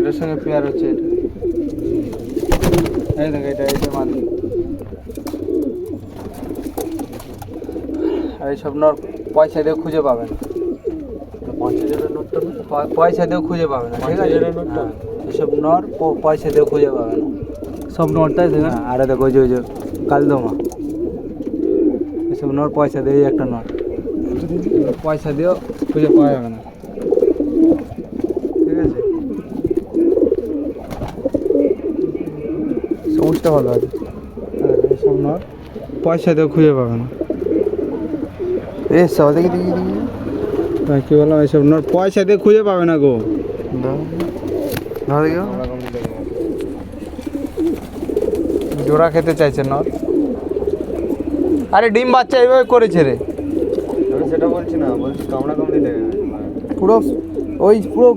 এটার সঙ্গে পেয়ার হচ্ছে এটা। এই দেখ এটা মাদি। আর এইসব নর পয়সা দিয়ে খুঁজে পাবে না। 5000 নোটটা না? পয়সা দিয়েও খুঁজে পাবে না, ঠিক আছে? 5000 নোটটা? হ্যাঁ, এসব নর পয়সা দিয়েও খুঁজে পাবে না। সব নোটটাই দেখেন। হ্যাঁ, আরে দেখো ওই যে কালদমা, এসব নর পয়সা দিয়ে একটা নর, পয়সা দিয়েও খুঁজে পাওয়া যাবে না, ঠিক আছে? সবুজটা ভালো আছে। এসব নর পয়সা দিয়েও খুঁজে পাবে না। সব দেখি দেখি দেখি তাই কি বললাম, এইসব নর পয়সা দিয়ে খুঁজে পাবে না গো। ধর দেখি জোড়া খেতে চাইছে নর। আরে ডিম বাচ্চা এইভাবে করেছে রে। আমি সেটা বলছি না, বলছি কামড়া কামড়ি দেখে। পুরো ওই পুরো